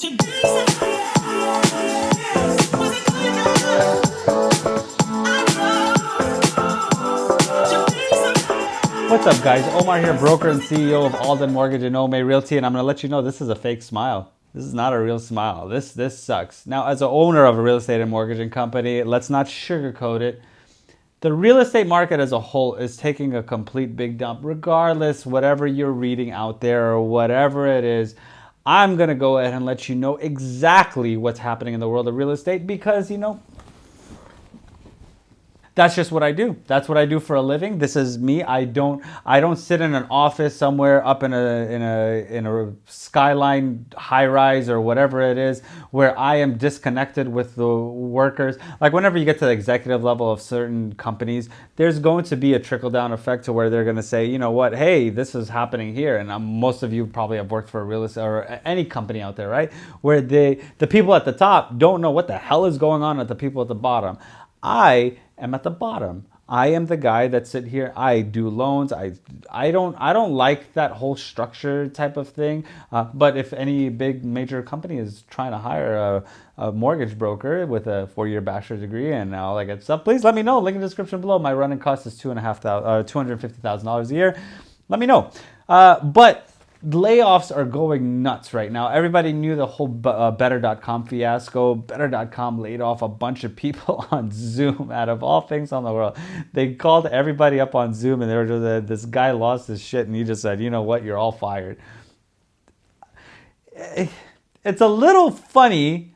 What's up, guys? Omar here, broker and CEO of Alden Mortgage and Ome Realty, and I'm going to let you know this is a fake smile. This is not a real smile. This sucks. Now, as an owner of a real estate and mortgaging company, let's not sugarcoat it. The real estate market as a whole is taking a complete big dump. Regardless, whatever you're reading out there or whatever it is, I'm going to go ahead and let you know exactly what's happening in the world of real estate because, that's just what I do. That's what I do for a living. This is me. I don't sit in an office somewhere up in a skyline high rise or whatever it is where I am disconnected with the workers. Like whenever you get to the executive level of certain companies, there's going to be a trickle down effect to where they're going to say, you know what, hey, this is happening here. And most of you probably have worked for a real estate or any company out there, right? Where the people at the top don't know what the hell is going on at the people at the bottom. I am at the bottom. I am the guy that sit here. I do loans. I don't like that whole structure type of thing. But if any big major company is trying to hire a mortgage broker with a 4-year bachelor's degree and all that good stuff, please let me know. Link in the description below. My running cost is $250,000 a year. Let me know. But layoffs are going nuts right now. Everybody knew the whole Better.com fiasco. Better.com laid off a bunch of people on Zoom out of all things on the world. They called everybody up on Zoom and they were just, this guy lost his shit and he just said, you know what, you're all fired. It's a little funny,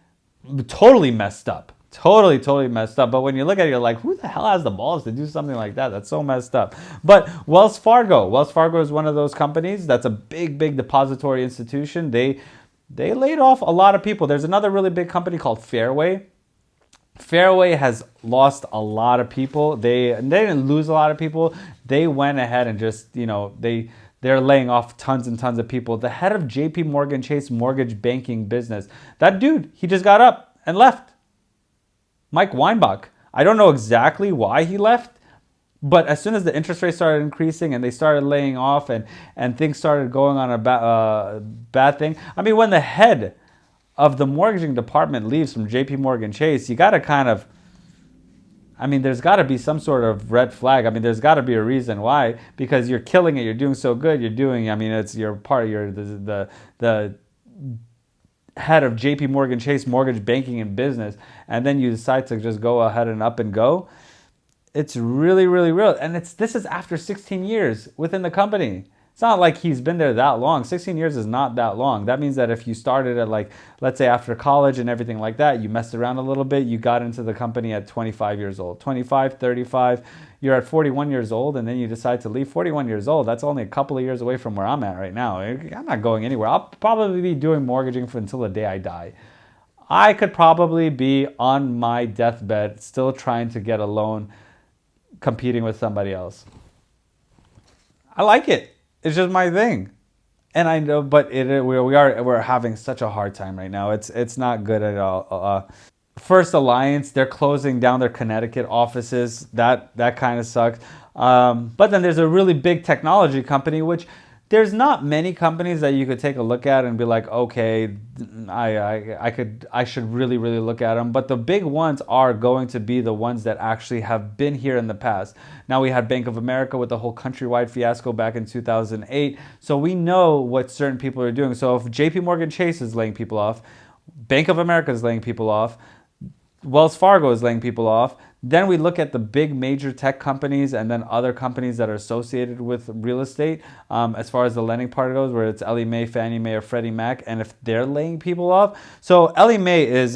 totally messed up. Totally messed up. But when you look at it, you're like, who the hell has the balls to do something like that? That's so messed up. But Wells Fargo is one of those companies that's a big depository institution. They laid off a lot of people. There's another really big company called Fairway. Fairway has lost a lot of people. They didn't lose a lot of people. They went ahead and just, they're laying off tons and tons of people. The head of JP Morgan Chase mortgage banking business, that dude, he just got up and left. Mike Weinbach. I don't know exactly why he left, but as soon as the interest rates started increasing and they started laying off and things started going on a bad thing. I mean, when the head of the mortgaging department leaves from JP Morgan Chase, you got to there's got to be some sort of red flag. I mean, there's got to be a reason why, because you're killing it. You're doing so good. You're part of the head of JP Morgan Chase mortgage banking and business, and then you decide to just go ahead and up and go. It's really real. And this is after 16 years within the company. It's not like he's been there that long. 16 years is not that long. That means that if you started at let's say after college and everything like that, you messed around a little bit, you got into the company at 25 years old, 25, 35, you're at 41 years old, and then you decide to leave. 41 years old, that's only a couple of years away from where I'm at right now. I'm not going anywhere. I'll probably be doing mortgaging until the day I die. I could probably be on my deathbed still trying to get a loan, competing with somebody else. I like it. It's just my thing. And I know, but we're having such a hard time right now. It's not good at all. First Alliance, they're closing down their Connecticut offices. That kind of sucks. But then there's a really big technology company, which there's not many companies that you could take a look at and be like, okay, I should really look at them. But the big ones are going to be the ones that actually have been here in the past. Now we had Bank of America with the whole countrywide fiasco back in 2008. So we know what certain people are doing. So if JP Morgan Chase is laying people off, Bank of America is laying people off, Wells Fargo is laying people off. Then we look at the big major tech companies and then other companies that are associated with real estate as far as the lending part goes, where it's Ellie Mae, Fannie Mae, or Freddie Mac, and if they're laying people off. So Ellie Mae has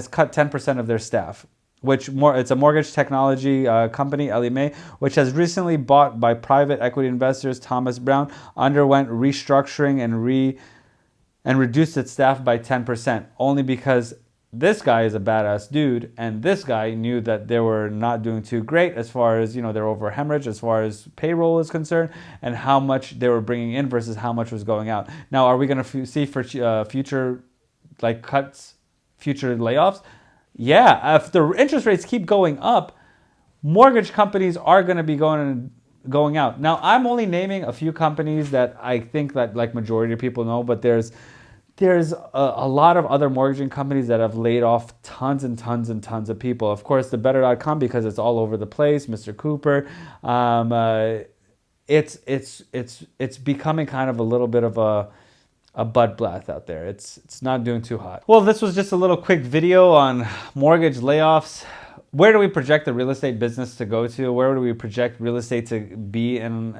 cut 10% of their staff, it's a mortgage technology company, Ellie Mae, which has recently bought by private equity investors. Thomas Brown underwent restructuring and reduced its staff by 10%, only because this guy is a badass dude, and this guy knew that they were not doing too great as far as, they're over hemorrhage as far as payroll is concerned, and how much they were bringing in versus how much was going out. Now, are we going to see for future cuts, future layoffs? Yeah, if the interest rates keep going up, mortgage companies are going to be going out. Now, I'm only naming a few companies that I think that majority of people know, but there's there's a lot of other mortgaging companies that have laid off tons and tons and tons of people. Of course, the better.com, because it's all over the place, Mr. Cooper. It's becoming kind of a little bit of a bloodbath out there. It's not doing too hot. Well, this was just a little quick video on mortgage layoffs. Where do we project the real estate business to go to? Where do we project real estate to be? And,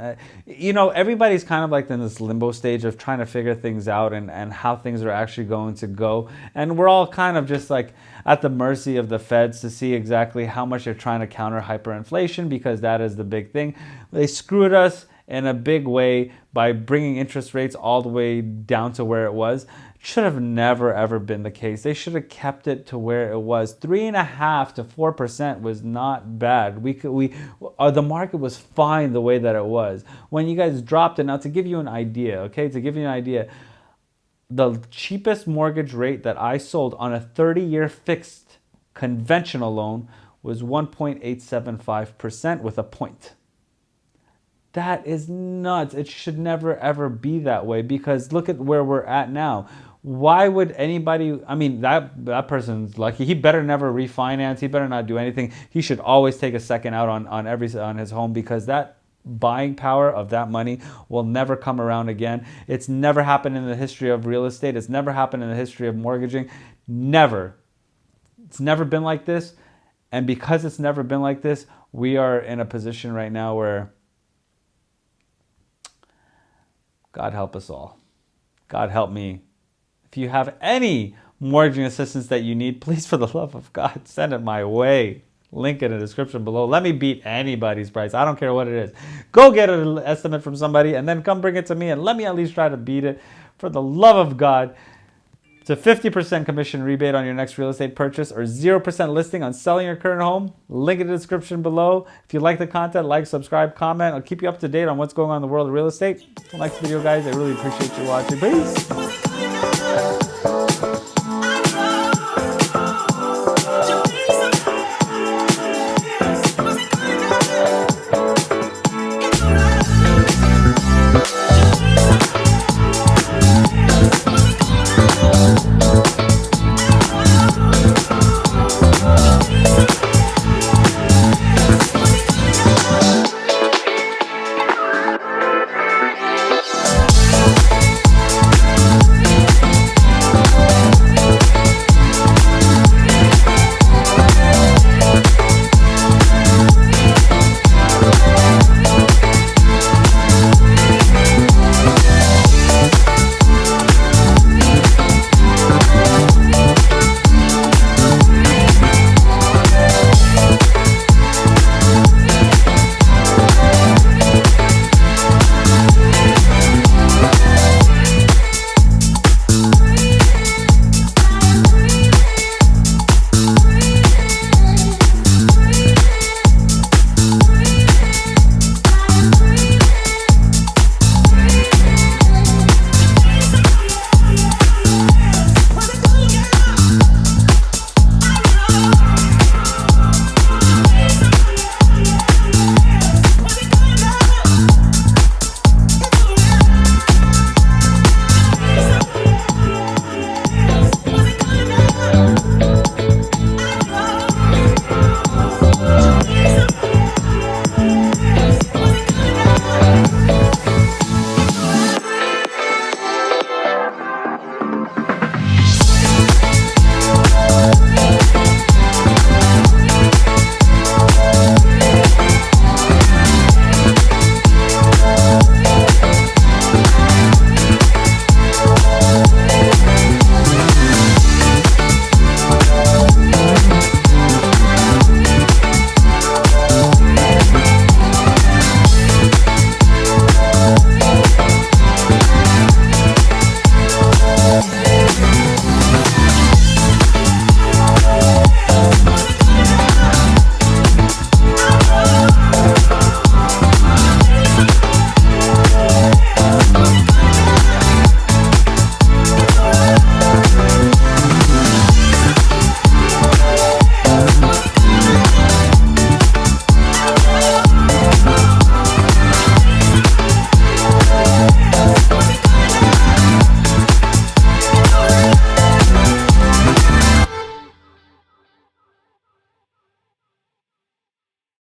everybody's kind of like in this limbo stage of trying to figure things out and how things are actually going to go. And we're all kind of just like at the mercy of the feds to see exactly how much they're trying to counter hyperinflation, because that is the big thing. They screwed us in a big way by bringing interest rates all the way down to where it was. Should have never ever been the case. They should have kept it to where it was. 3.5% to 4% was not bad. The market was fine the way that it was. When you guys dropped it, now to give you an idea, the cheapest mortgage rate that I sold on a 30-year fixed conventional loan was 1.875% with a point. That is nuts. It should never ever be that way, because look at where we're at now. Why would anybody, that person's lucky. He better never refinance. He better not do anything. He should always take a second out on his home, because that buying power of that money will never come around again. It's never happened in the history of real estate. It's never happened in the history of mortgaging. Never. It's never been like this. And because it's never been like this, we are in a position right now where God help us all. God help me. If you have any mortgaging assistance that you need, please, for the love of God, send it my way. Link in the description below. Let me beat anybody's price. I don't care what it is. Go get an estimate from somebody and then come bring it to me and let me at least try to beat it. For the love of God. It's a 50% commission rebate on your next real estate purchase, or 0% listing on selling your current home. Link in the description below. If you like the content, like, subscribe, comment. I'll keep you up to date on what's going on in the world of real estate. Until next video, guys, I really appreciate you watching. Peace.